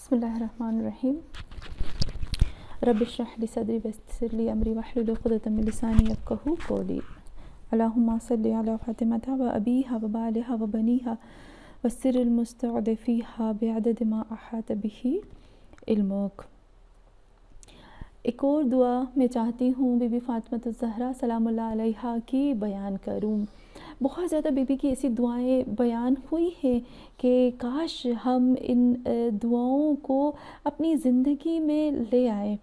بسم اللہ الرحمن الرحیم رب اشرح لی صدری ویسر لی امری واحلل عقدۃ من لسانی یفقہوا قولی اللہم صلی علی فاطمہ و ابیہا و بالہا و بنیہا والسر المستودع بعدد ما احاط بہ علمک۔ ایک اور دعا میں چاہتی ہوں بی بی فاطمہ الزہرا سلام اللہ علیہا کی بیان کروں۔ بہت زیادہ بی بی کی ایسی دعائیں بیان ہوئی ہیں کہ کاش ہم ان دعاؤں کو اپنی زندگی میں لے آئیں،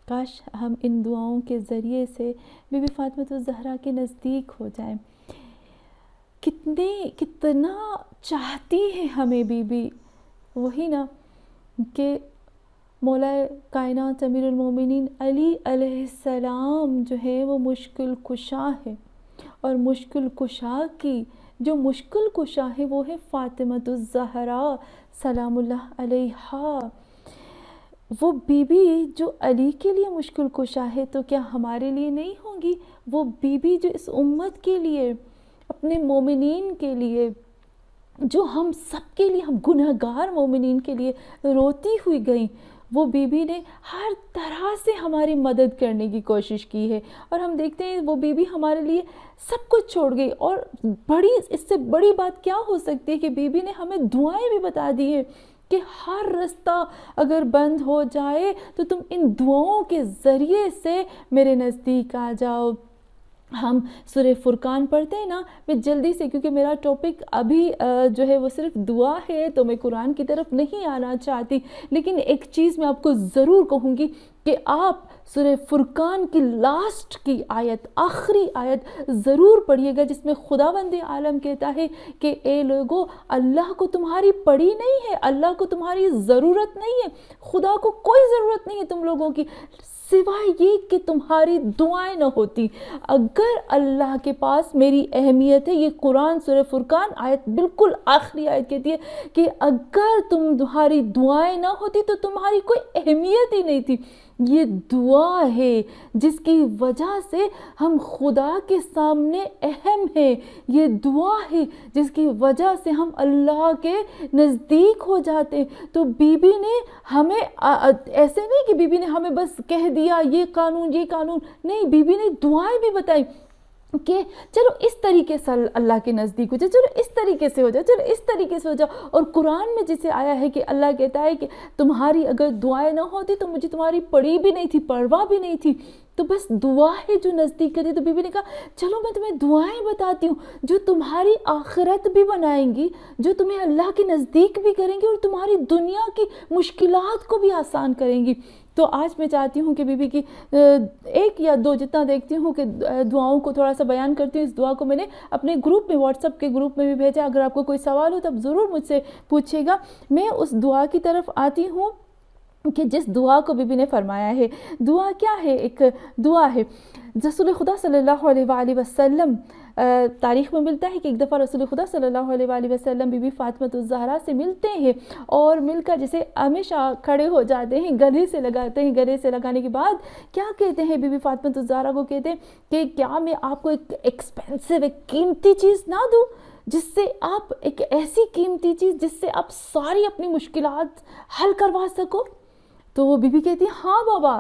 کاش ہم ان دعاؤں کے ذریعے سے بی بی فاطمہ الزہرا کے نزدیک ہو جائیں۔ کتنا چاہتی ہے ہمیں بی بی، وہی نا کہ مولا کائنات امیر المومنین علی علیہ السلام جو ہے وہ مشکل کشا ہے، اور مشکل کشا کی جو مشکل کشا ہے وہ ہے فاطمہ الزہرا سلام اللہ علیہا۔ وہ بی بی جو علی کے لیے مشکل کشا ہے تو کیا ہمارے لیے نہیں ہوں گی؟ وہ بی بی جو اس امت کے لیے، اپنے مومنین کے لیے، جو ہم سب کے لیے، ہم گنہگار مومنین کے لیے روتی ہوئی گئیں، وہ بی بی نے ہر طرح سے ہماری مدد کرنے کی کوشش کی ہے، اور ہم دیکھتے ہیں وہ بی بی ہمارے لیے سب کچھ چھوڑ گئی۔ اور اس سے بڑی بات کیا ہو سکتی ہے کہ بی بی نے ہمیں دعائیں بھی بتا دی ہیں کہ ہر رستہ اگر بند ہو جائے تو تم ان دعاؤں کے ذریعے سے میرے نزدیک آ جاؤ۔ ہم سورہ فرقان پڑھتے ہیں نا، میں جلدی سے، کیونکہ میرا ٹاپک ابھی جو ہے وہ صرف دعا ہے تو میں قرآن کی طرف نہیں آنا چاہتی، لیکن ایک چیز میں آپ کو ضرور کہوں گی کہ آپ سورہ فرقان کی لاسٹ کی آیت، آخری آیت ضرور پڑھیے گا، جس میں خداوند عالم کہتا ہے کہ اے لوگو، اللہ کو تمہاری پڑی نہیں ہے، اللہ کو تمہاری ضرورت نہیں ہے، خدا کو کوئی ضرورت نہیں ہے تم لوگوں کی، سوائے یہ کہ تمہاری دعائیں نہ ہوتی۔ اگر اللہ کے پاس میری اہمیت ہے، یہ قرآن سورہ فرقان آیت بالکل آخری آیت کہتی ہے کہ اگر تمہاری دعائیں نہ ہوتی تو تمہاری کوئی اہمیت ہی نہیں تھی۔ یہ دعا ہے جس کی وجہ سے ہم خدا کے سامنے اہم ہیں، یہ دعا ہے جس کی وجہ سے ہم اللہ کے نزدیک ہو جاتے ہیں۔ تو بی بی نے ہمیں ایسے نہیں کہ بی بی نے ہمیں بس کہہ دیا یہ قانون یہ قانون، نہیں، بی بی نے دعائیں بھی بتائی کہ چلو اس طریقے سے اللہ کے نزدیک ہو جائے، چلو اس طریقے سے ہو جائے، چلو اس طریقے سے ہو جائے۔ اور قرآن میں جسے آیا ہے کہ اللہ کہتا ہے کہ تمہاری اگر دعائیں نہ ہوتی تو مجھے تمہاری پڑی بھی نہیں تھی، پرواہ بھی نہیں تھی، تو بس دعا ہے جو نزدیک کرتی۔ تو بی بی نے کہا چلو میں تمہیں دعائیں بتاتی ہوں جو تمہاری آخرت بھی بنائیں گی، جو تمہیں اللہ کے نزدیک بھی کریں گی، اور تمہاری دنیا کی مشکلات کو بھی آسان کریں گی۔ تو آج میں چاہتی ہوں کہ بی بی کی ایک یا دو، جتنا دیکھتی ہوں کہ دعاؤں کو تھوڑا سا بیان کرتی ہوں۔ اس دعا کو میں نے اپنے گروپ میں، واٹس ایپ کے گروپ میں بھی بھیجا، اگر آپ کو کوئی سوال ہو تو آپ ضرور مجھ سے پوچھیے گا۔ میں اس دعا کی طرف آتی ہوں کہ جس دعا کو بی بی نے فرمایا ہے۔ دعا کیا ہے؟ ایک دعا ہے رسول خدا صلی اللہ علیہ وآلہ وسلم، تاریخ میں ملتا ہے کہ ایک دفعہ رسول خدا صلی اللہ علیہ وآلہ وسلم بی بی فاطمہ الزہرا سے ملتے ہیں، اور مل کر جسے ہمیشہ کھڑے ہو جاتے ہیں، گلے سے لگاتے ہیں، گلے سے لگانے کے بعد کیا کہتے ہیں؟ بی بی فاطمہ الزہرا کو کہتے ہیں کہ کیا میں آپ کو ایک ایکسپینسو، ایک قیمتی چیز نہ دوں، جس سے آپ، ایک ایسی قیمتی چیز جس سے آپ ساری اپنی مشکلات حل کروا سکو؟ تو وہ بی بی کہتی ہے ہاں بابا،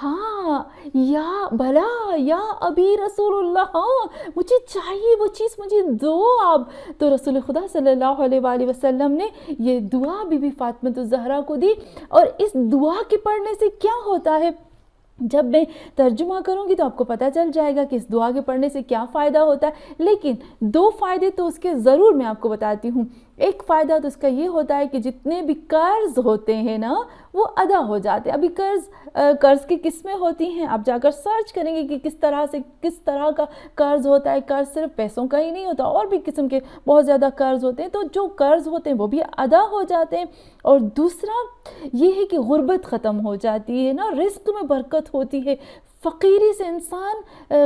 ہاں یا بلا یا ابی رسول اللہ، ہاں مجھے چاہیے وہ چیز، مجھے دو آپ۔ تو رسول خدا صلی اللہ علیہ وآلہ وسلم نے یہ دعا بی بی فاطمہ الزہرا کو دی، اور اس دعا کے پڑھنے سے کیا ہوتا ہے جب میں ترجمہ کروں گی تو آپ کو پتہ چل جائے گا کہ اس دعا کے پڑھنے سے کیا فائدہ ہوتا ہے، لیکن دو فائدے تو اس کے ضرور میں آپ کو بتاتی ہوں۔ ایک فائدہ تو اس کا یہ ہوتا ہے کہ جتنے بھی قرض ہوتے ہیں نا وہ ادا ہو جاتے ہیں۔ ابھی قرض کی قسمیں ہوتی ہیں، آپ جا کر سرچ کریں گے کہ کس طرح کا قرض ہوتا ہے۔ قرض صرف پیسوں کا ہی نہیں ہوتا، اور بھی قسم کے بہت زیادہ قرض ہوتے ہیں، تو جو قرض ہوتے ہیں وہ بھی ادا ہو جاتے ہیں۔ اور دوسرا یہ ہے کہ غربت ختم ہو جاتی ہے نا، رزق میں برکت ہوتی ہے، فقیری سے انسان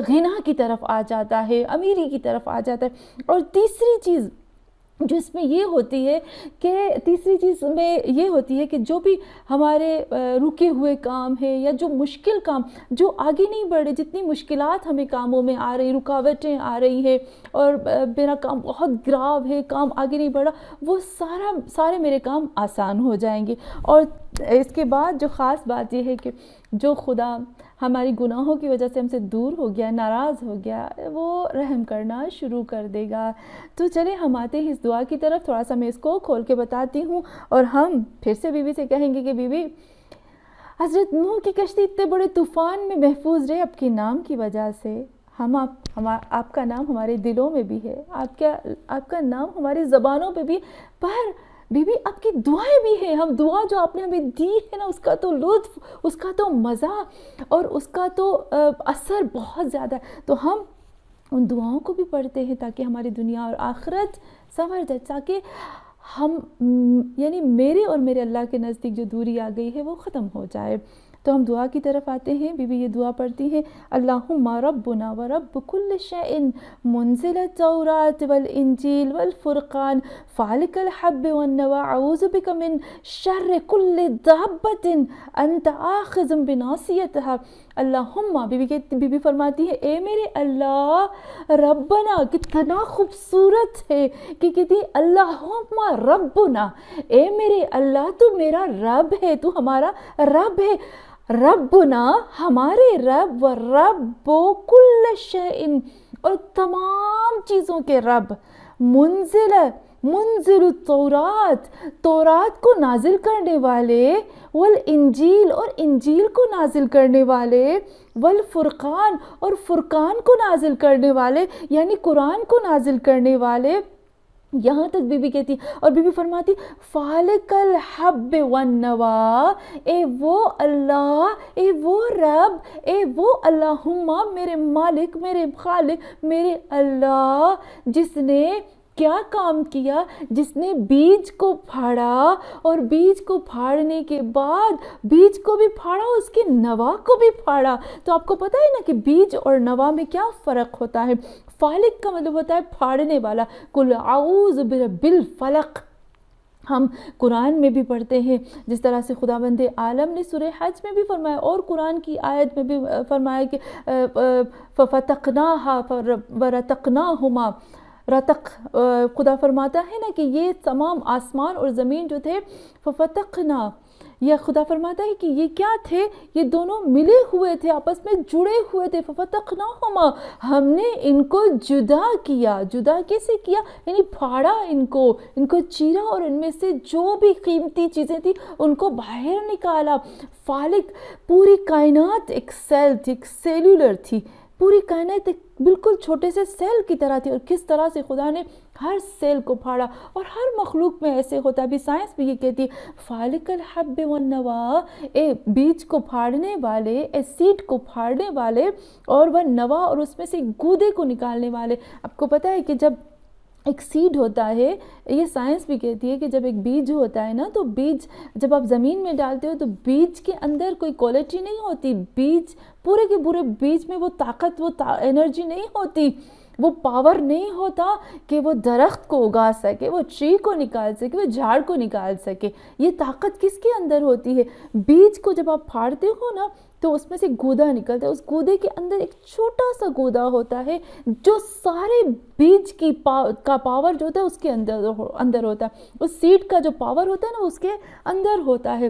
غنا کی طرف آ جاتا ہے، امیری کی طرف آ جاتا ہے۔ اور تیسری چیز جو اس میں یہ ہوتی ہے کہ تیسری چیز میں یہ ہوتی ہے کہ جو بھی ہمارے رکے ہوئے کام ہیں یا جو مشکل کام جو آگے نہیں بڑھ رہے، جتنی مشکلات ہمیں کاموں میں آ رہی، رکاوٹیں آ رہی ہیں اور میرا کام بہت گراو ہے، کام آگے نہیں بڑھا، وہ سارے میرے کام آسان ہو جائیں گے۔ اور اس کے بعد جو خاص بات یہ ہے کہ جو خدا ہماری گناہوں کی وجہ سے ہم سے دور ہو گیا، ناراض ہو گیا، وہ رحم کرنا شروع کر دے گا۔ تو چلے ہم آتے ہیں اس دعا کی طرف، تھوڑا سا میں اس کو کھول کے بتاتی ہوں، اور ہم پھر سے بی بی سے کہیں گے کہ بی بی حضرت نوح کی کشتی اتنے بڑے طوفان میں محفوظ رہے آپ کے نام کی وجہ سے۔ آپ کا نام ہمارے دلوں میں بھی ہے، آپ کا نام ہماری زبانوں پہ بھی، پر بی بی آپ کی دعائیں بھی ہیں، ہم دعا جو آپ نے ہمیں دی ہے نا، اس کا تو لطف، اس کا تو مزہ اور اس کا تو اثر بہت زیادہ ہے، تو ہم ان دعاؤں کو بھی پڑھتے ہیں تاکہ ہماری دنیا اور آخرت سنور جائے، تاکہ ہم یعنی میرے اور میرے اللہ کے نزدیک جو دوری آ گئی ہے وہ ختم ہو جائے۔ تو ہم دعا کی طرف آتے ہیں، بی بی یہ دعا پڑھتی ہیں، اللہم ربنا ورب کل شیء منزل التوراۃ والانجیل والفرقان فالق الحب والنوى اعوذ بک من شر کل دابۃ انت آخذ بناصیتها۔ اللہم بی بی فرماتی ہے، اے میرے اللہ، ربنا کتنا خوبصورت ہے کہ کہتی اللہم ربنا، اے میرے اللہ تو میرا رب ہے، تو ہمارا رب ہے، ربنا ہمارے رب، و رب کل شیء اور تمام چیزوں کے رب، منزل التورات، تورات کو نازل کرنے والے، والانجیل اور انجیل کو نازل کرنے والے، والفرقان اور فرقان کو نازل کرنے والے یعنی قرآن کو نازل کرنے والے۔ یہاں تک بی بی کہتی، اور بی بی فرماتی فالق الحب والنوى، اے وہ اللہ، اے وہ رب، اے وہ اللہم میرے مالک، میرے خالق، میرے اللہ، جس نے کیا کام کیا، جس نے بیج کو پھاڑا اور بیج کو پھاڑنے کے بعد بیج کو بھی پھاڑا، اس کے نوا کو بھی پھاڑا۔ تو آپ کو پتہ ہے نا کہ بیج اور نوا میں کیا فرق ہوتا ہے؟ فالق کا مطلب ہوتا ہے پھاڑنے والا، قل اعوذ برب الفلق۔ ہم قرآن میں بھی پڑھتے ہیں جس طرح سے خداوند عالم نے سورہ حج میں بھی فرمایا اور قرآن کی آیت میں بھی فرمایا کہ فَفَتَقْنَاهَا وَرَتَقْنَاهُمَا، رتق خدا فرماتا ہے نا کہ یہ تمام آسمان اور زمین جو تھے فَفَتَقْنَا، یا خدا فرماتا ہے کہ یہ کیا تھے، یہ دونوں ملے ہوئے تھے، آپس میں جڑے ہوئے تھے، فَفَتَقْنَاهُمَا، ہم نے ان کو جدا کیا۔ جدا کیسے کیا؟ یعنی پھاڑا، ان کو چیرا اور ان میں سے جو بھی قیمتی چیزیں تھی ان کو باہر نکالا۔ فالق، پوری کائنات ایک سیل تھی، ایک سیلولر تھی، پوری کائنات ایک بالکل چھوٹے سے سیل کی طرح تھی، اور کس طرح سے خدا نے ہر سیل کو پھاڑا، اور ہر مخلوق میں ایسے ہوتا ہے۔ ابھی سائنس بھی یہ کہتی ہے فالق الحب والنوى، اے بیج کو پھاڑنے والے، اے سیڈ کو پھاڑنے والے، اور وہ نوا اور اس میں سے گودے کو نکالنے والے۔ آپ کو پتہ ہے کہ جب ایک سیڈ ہوتا ہے، یہ سائنس بھی کہتی ہے کہ جب ایک بیج ہوتا ہے نا، تو بیج جب آپ زمین میں ڈالتے ہو تو بیج کے اندر کوئی کوالٹی نہیں ہوتی، بیج پورے کے پورے بیج میں وہ طاقت، وہ انرجی نہیں ہوتی، وہ پاور نہیں ہوتا کہ وہ درخت کو اگا سکے، وہ ٹری کو نکال سکے، وہ جھاڑ کو نکال سکے۔ یہ طاقت کس کے اندر ہوتی ہے؟ بیج کو جب آپ پھاڑتے ہو نا تو اس میں سے گودا نکلتا ہے، اس گودے کے اندر ایک چھوٹا سا گودا ہوتا ہے جو سارے بیج کا پاور جو ہوتا ہے اس کے اندر ہوتا ہے، اس سیڈ کا جو پاور ہوتا ہے نا اس کے اندر ہوتا ہے۔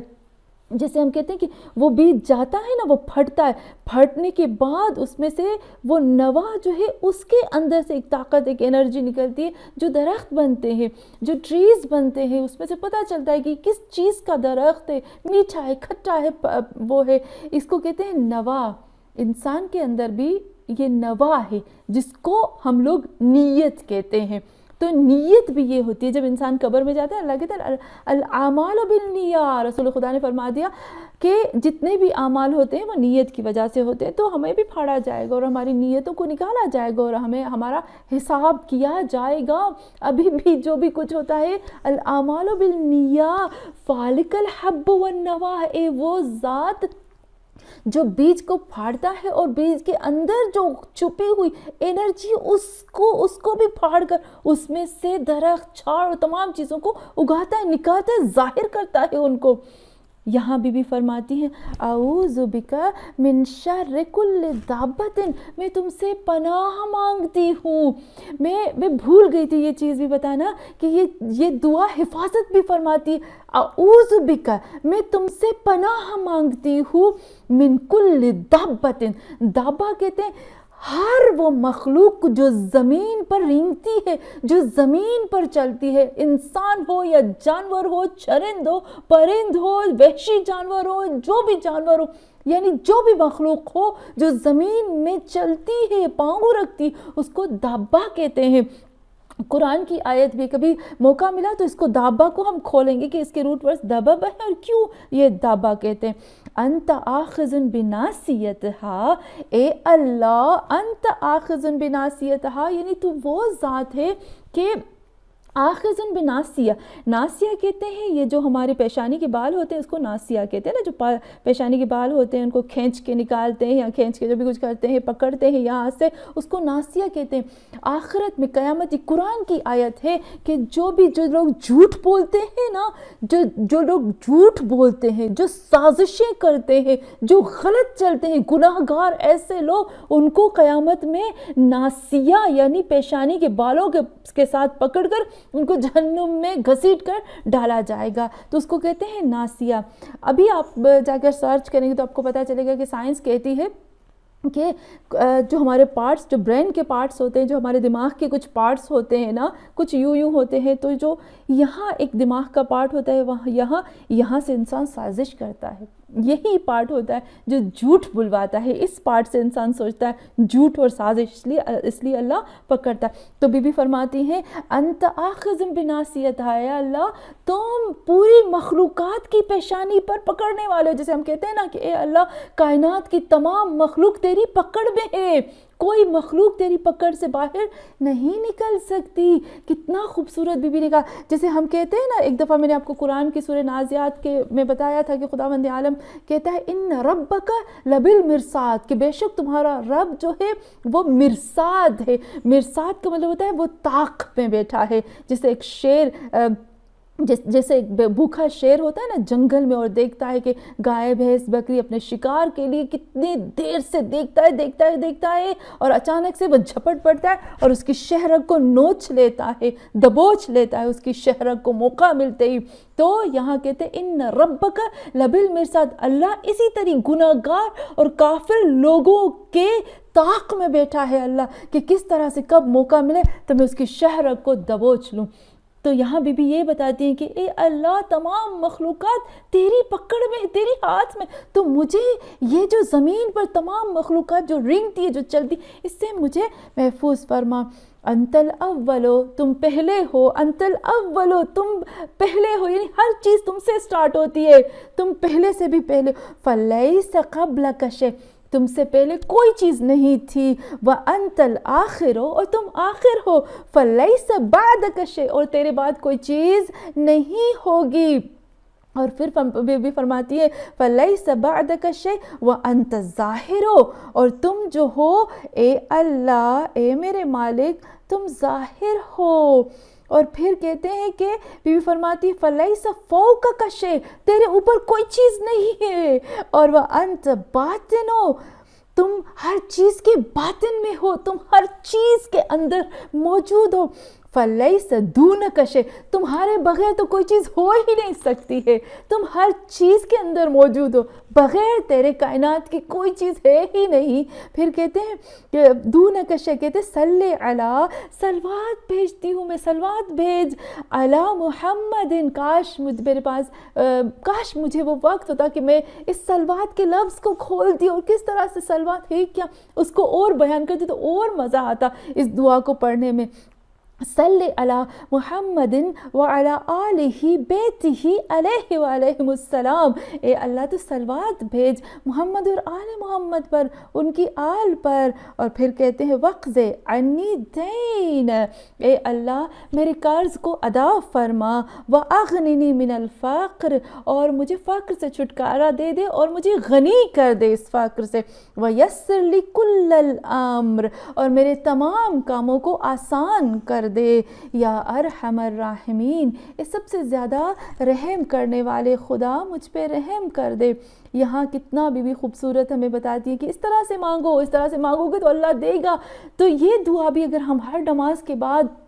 جیسے ہم کہتے ہیں کہ وہ بیج جاتا ہے نا، وہ پھٹتا ہے، پھٹنے کے بعد اس میں سے وہ نوا جو ہے اس کے اندر سے ایک طاقت، ایک انرجی نکلتی ہے، جو درخت بنتے ہیں، جو ٹریز بنتے ہیں، اس میں سے پتہ چلتا ہے کہ کس چیز کا درخت ہے، میٹھا ہے، کھٹا ہے، وہ ہے، اس کو کہتے ہیں نوا۔ انسان کے اندر بھی یہ نوا ہے جس کو ہم لوگ نیت کہتے ہیں۔ تو نیت بھی یہ ہوتی ہے، جب انسان قبر میں جاتا ہے اللہ کہتا ہے الاعمال بالنیات، رسول خدا نے فرما دیا کہ جتنے بھی اعمال ہوتے ہیں وہ نیت کی وجہ سے ہوتے ہیں، تو ہمیں بھی پھاڑا جائے گا اور ہماری نیتوں کو نکالا جائے گا اور ہمیں ہمارا حساب کیا جائے گا۔ ابھی بھی جو بھی کچھ ہوتا ہے، الاعمال بالنیات فالق الحب والنوى، اے وہ ذات جو بیج کو پھاڑتا ہے اور بیج کے اندر جو چھپی ہوئی انرجی اس کو بھی پھاڑ کر اس میں سے درخت، چھاڑ اور تمام چیزوں کو اگاتا ہے، نکالتا ہے، ظاہر کرتا ہے ان کو۔ یہاں بی فرماتی ہیں اعوذ بک من شر کل دابۃ، میں تم سے پناہ مانگتی ہوں۔ میں بھول گئی تھی یہ چیز بھی بتانا کہ یہ دعا حفاظت بھی فرماتی ہے۔ اعوذ بک، میں تم سے پناہ مانگتی ہوں، من کل دابۃ، دابہ کہتے ہیں ہر وہ مخلوق جو زمین پر رینگتی ہے، جو زمین پر چلتی ہے، انسان ہو یا جانور ہو، چرند ہو، پرند ہو، وحشی جانور ہو، جو بھی جانور ہو، یعنی جو بھی مخلوق ہو جو زمین میں چلتی ہے، پاؤں رکھتی، اس کو دابہ کہتے ہیں۔ قرآن کی آیت بھی کبھی موقع ملا تو اس کو دابہ کو ہم کھولیں گے کہ اس کے روٹ ورڈز دبب ہے اور کیوں یہ دابہ کہتے ہیں۔ انت آخذ بناصیتہا، اے اللہ انت آخذ بناصیتہا، یعنی تو وہ ذات ہے کہ آخذ بناصیہ، ناصیہ کہتے ہیں یہ جو ہمارے پیشانی کے بال ہوتے ہیں اس کو ناصیہ کہتے ہیں نا، جو پیشانی کے بال ہوتے ہیں ان کو کھینچ کے نکالتے ہیں یا کھینچ کے جو بھی کچھ کرتے ہیں، پکڑتے ہیں یہاں سے، اس کو ناصیہ کہتے ہیں۔ آخرت میں قیامت، قرآن کی آیت ہے کہ جو لوگ جھوٹ بولتے ہیں نا، جو لوگ جھوٹ بولتے ہیں، جو سازشیں کرتے ہیں، جو غلط چلتے ہیں، گناہگار ایسے لوگ، ان کو قیامت میں ناصیہ یعنی پیشانی کے بالوں کے ساتھ پکڑ کر ان کو جہنم میں گھسیٹ کر ڈالا جائے گا، تو اس کو کہتے ہیں ناصیہ۔ ابھی آپ جا کر سرچ کریں گے تو آپ کو پتہ چلے گا کہ سائنس کہتی ہے کہ جو ہمارے پارٹس، جو برین کے پارٹس ہوتے ہیں، جو ہمارے دماغ کے کچھ پارٹس ہوتے ہیں نا، کچھ یوں ہوتے ہیں، تو جو یہاں ایک دماغ کا پارٹ ہوتا ہے، وہاں یہاں سے انسان سازش کرتا ہے، یہی پارٹ ہوتا ہے جو جھوٹ بلواتا ہے، اس پارٹ سے انسان سوچتا ہے جھوٹ اور سازش، اس لیے اللہ پکڑتا ہے۔ تو بی فرماتی ہیں انت آخذ بناصیتہا، اے اللہ تم پوری مخلوقات کی پیشانی پر پکڑنے والے ہو، جیسے ہم کہتے ہیں نا کہ اے اللہ کائنات کی تمام مخلوق تیری پکڑ میں ہے، کوئی مخلوق تیری پکڑ سے باہر نہیں نکل سکتی۔ کتنا خوبصورت بی نے کہا، جیسے ہم کہتے ہیں نا، ایک دفعہ میں نے آپ کو قرآن کی سورہ نازعات کے میں بتایا تھا کہ خداوند عالم کہتا ہے ان ربک لبالمرصاد، کہ بے شک تمہارا رب جو ہے وہ مرصاد ہے۔ مرصاد کا مطلب ہوتا ہے وہ طاق میں بیٹھا ہے، جیسے ایک شیر، جیسے ایک بھوکا شیر ہوتا ہے نا جنگل میں اور دیکھتا ہے کہ گائے بھینس بکری اپنے شکار کے لیے کتنی دیر سے دیکھتا ہے اور اچانک سے وہ جھپٹ پڑتا ہے اور اس کی شہرگ کو نوچ لیتا ہے، دبوچ لیتا ہے اس کی شہرگ کو موقع ملتے ہی۔ تو یہاں کہتے ہیں ان ربک لبالمرصاد، اللہ اسی طرح گناہگار اور کافر لوگوں کے طاق میں بیٹھا ہے اللہ، کہ کس طرح سے کب موقع ملے تو میں اس کی شہرگ کو دبوچ لوں۔ تو یہاں بی یہ بتاتی ہیں کہ اے اللہ تمام مخلوقات تیری پکڑ میں، تیری ہاتھ میں، تو مجھے یہ جو زمین پر تمام مخلوقات جو رینگتی ہے، جو چلتی، اس سے مجھے محفوظ فرما۔ انت الاولو، تم پہلے ہو، انت الاولو، تم پہلے ہو، یعنی ہر چیز تم سے سٹارٹ ہوتی ہے، تم پہلے سے بھی پہلے۔ فلیس قبلک شیء، تم سے پہلے کوئی چیز نہیں تھی۔ وَأَنْتَ الْآخِرُ، اور تم آخر ہو۔ فَلَيْسَ بَعْدَكَ شَيْءٌ، اور تیرے بعد کوئی چیز نہیں ہوگی۔ اور پھر بھی فرماتی ہے فَلَيْسَ بَعْدَكَ شَيْءٌ وَأَنْتَ الظَّاهِرُ، اور تم جو ہو اے اللہ، اے میرے مالک، تم ظاہر ہو۔ اور پھر کہتے ہیں کہ بی فرماتی ہے فَلَيْسَ فَوْقَكَ شَيْءٌ، تیرے اوپر کوئی چیز نہیں ہے۔ اور وَأَنْتَ بَاطِنُ، تم ہر چیز کے باطن میں ہو، تم ہر چیز کے اندر موجود ہو۔ فَلَيْسَ دُونَكَ شَيْءٌ، تمہارے بغیر تو کوئی چیز ہو ہی نہیں سکتی ہے، تم ہر چیز کے اندر موجود ہو، بغیر تیرے کائنات کی کوئی چیز ہے ہی نہیں۔ پھر کہتے ہیں کہ دُونَكَ شَيْءٌ، کہتے ہیں صلی علی، سلوات بھیجتی ہوں میں، سلوات بھیج علی محمد، کاش میرے پاس کاش مجھے وہ وقت ہوتا کہ میں اس سلوات کے لفظ کو کھولتی اور کس طرح سے سلوات ہے کیا اس کو اور بیان کرتی تو اور مزہ آتا اس دعا کو پڑھنے میں۔ صلی علی محمد وعلی آلہ بیتہ علیہ وعلیہم السلام، اے اللہ تو صلوات بھیج محمد اور آل محمد پر، ان کی آل پر۔ اور پھر کہتے ہیں وقض عنی دین، اے اللہ میرے قرض کو ادا فرما، واغننی من الفقر، اور مجھے فقر سے چھٹکارا دے دے اور مجھے غنی کر دے اس فقر سے، ویسر لی کل الامر، اور میرے تمام کاموں کو آسان کر دے، یا ارحم الراحمین، اس سب سے زیادہ رحم کرنے والے خدا مجھ پہ رحم کر دے۔ یہاں کتنا بھی خوبصورت ہمیں بتاتی ہے کہ اس طرح سے مانگو، اس طرح سے مانگو گے تو اللہ دے گا۔ تو یہ دعا بھی اگر ہم ہر نماز کے بعد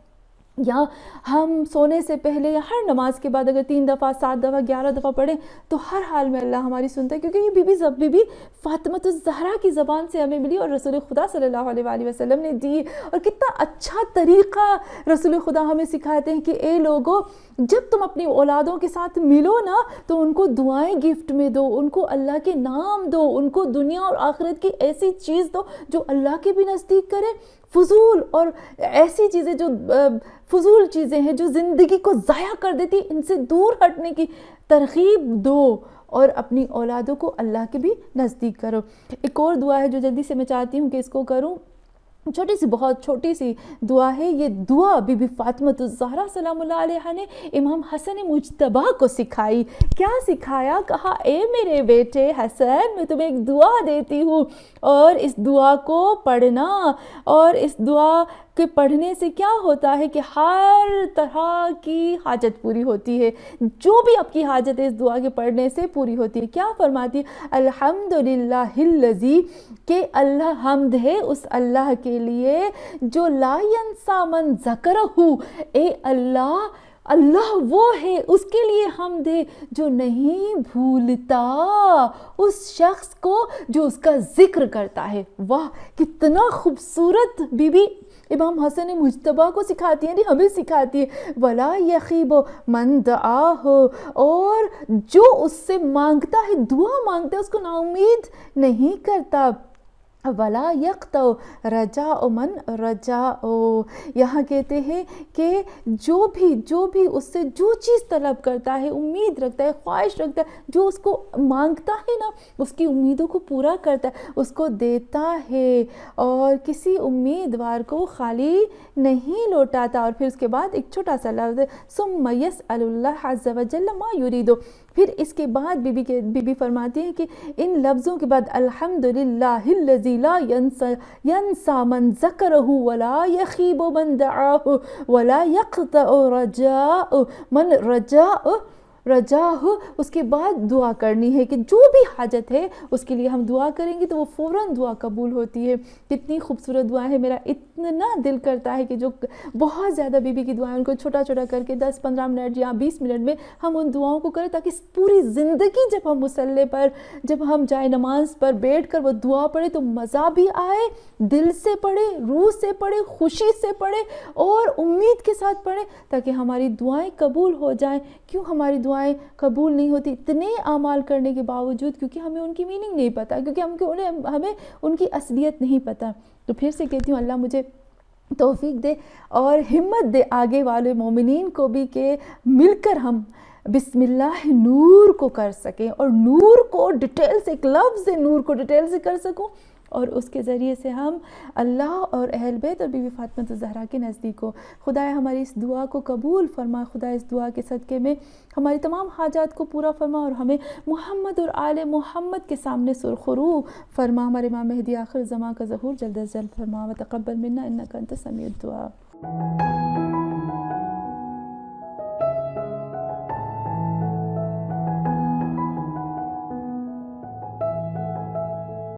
یا ہم سونے سے پہلے یا ہر نماز کے بعد اگر 3 دفعہ 7 دفعہ 11 دفعہ پڑھیں تو ہر حال میں اللہ ہماری سنتا ہے، کیونکہ یہ بی بی فاطمۃ الزہرا کی زبان سے ہمیں ملی اور رسول خدا صلی اللہ علیہ وآلہ وسلم نے دی۔ اور کتنا اچھا طریقہ رسول خدا ہمیں سکھاتے ہیں کہ اے لوگو، جب تم اپنی اولادوں کے ساتھ ملو نا تو ان کو دعائیں گفٹ میں دو، ان کو اللہ کے نام دو، ان کو دنیا اور آخرت کی ایسی چیز دو جو اللہ کے بھی نزدیک کرے، فضول اور ایسی چیزیں جو فضول چیزیں ہیں جو زندگی کو ضائع کر دیتی، ان سے دور ہٹنے کی ترغیب دو، اور اپنی اولادوں کو اللہ کے بھی نزدیک کرو۔ ایک اور دعا ہے جو جلدی سے میں چاہتی ہوں کہ اس کو کروں، چھوٹی سی، بہت چھوٹی سی دعا ہے۔ یہ دعا بی بی فاطمۃ الزہرا سلام اللہ علیہ نے امام حسن مجتبیٰ کو سکھائی۔ کیا سکھایا؟ کہا اے میرے بیٹے حسن، میں تمہیں ایک دعا دیتی ہوں اور اس دعا کو پڑھنا، اور اس دعا کے پڑھنے سے کیا ہوتا ہے کہ ہر طرح کی حاجت پوری ہوتی ہے، جو بھی آپ کی حاجت ہے اس دعا کے پڑھنے سے پوری ہوتی ہے۔ کیا فرماتی ہے؟ الحمدللہ الذی، کہ اللہ حمد ہے اس اللہ کے لیے جو لا ینسا من ذکرہ، اے اللہ، اللہ وہ ہے، اس کے لیے حمد ہے جو نہیں بھولتا اس شخص کو جو اس کا ذکر کرتا ہے۔ واہ، کتنا خوبصورت بی بی امام حسن مجتبیٰ کو سکھاتی ہیں، ہمیں سکھاتی ہے۔ وَلَا يَخِيبُ مَن دَعَاهُ، اور جو اس سے مانگتا ہے، دعا مانگتا ہے، اس کو نا امید نہیں کرتا۔ وَلَا يَقْطَعُ رَجَاءُ مَن رَجَاءُ، یہاں کہتے ہیں کہ جو بھی اس سے جو چیز طلب کرتا ہے، امید رکھتا ہے، خواہش رکھتا ہے، جو اس کو مانگتا ہے نا، اس کی امیدوں کو پورا کرتا ہے، اس کو دیتا ہے، اور کسی امیدوار کو خالی نہیں لوٹاتا۔ اور پھر اس کے بعد ایک چھوٹا سا لفظ ہے ثُمَّ يَسْأَلُ اللَّهَ عَزَّ وَجَلَّ مَا يُرِيدُ، پھر اس کے بعد بی بی فرماتی ہیں کہ ان لفظوں کے بعد الحمدللہ الذی لا ینسا من ذکرہ ولا یخیب من دعاہ ولا یقطع رجاء من رجاہ، اس کے بعد دعا کرنی ہے کہ جو بھی حاجت ہے اس کے لیے ہم دعا کریں گے تو وہ فوراً دعا قبول ہوتی ہے۔ کتنی خوبصورت دعا ہے، میرا اتنا دل کرتا ہے کہ جو بہت زیادہ بی بی کی دعائیں ان کو چھوٹا چھوٹا کر کے 10-15 منٹ یا 20 منٹ میں ہم ان دعاؤں کو کریں، تاکہ پوری زندگی جب ہم مصلی پر، جب ہم جائے نماز پر بیٹھ کر وہ دعا پڑھے تو مزہ بھی آئے، دل سے پڑھے، روح سے پڑھے، خوشی سے پڑھے اور امید کے ساتھ پڑھے، تاکہ ہماری دعائیں قبول ہو جائیں۔ کیوں ہماری دعائیں قبول نہیں ہوتی اتنے اعمال کرنے کے باوجود؟ کیونکہ ہمیں ان کی میننگ نہیں پتہ، کیونکہ ہمیں ان کی اصلیت نہیں پتہ۔ تو پھر سے کہتی ہوں اللہ مجھے توفیق دے اور ہمت دے آگے والے مومنین کو بھی کہ مل کر ہم بسم اللہ نور کو کر سکیں، اور نور کو ڈیٹیل سے، ایک لفظ نور کو ڈیٹیل سے کر سکوں، اور اس کے ذریعے سے ہم اللہ اور اہل بیت اور بی بی فاطمہ الزہرا کے نزدیک ہو۔ خدا ہماری اس دعا کو قبول فرما، خدا اس دعا کے صدقے میں ہماری تمام حاجات کو پورا فرما، اور ہمیں محمد اور آل محمد کے سامنے سرخرو فرما۔ ہمارے امام مہدی آخر زمان کا ظہور جلد از جلد فرما، وتقبل منا انک انت السمیع الدعاء۔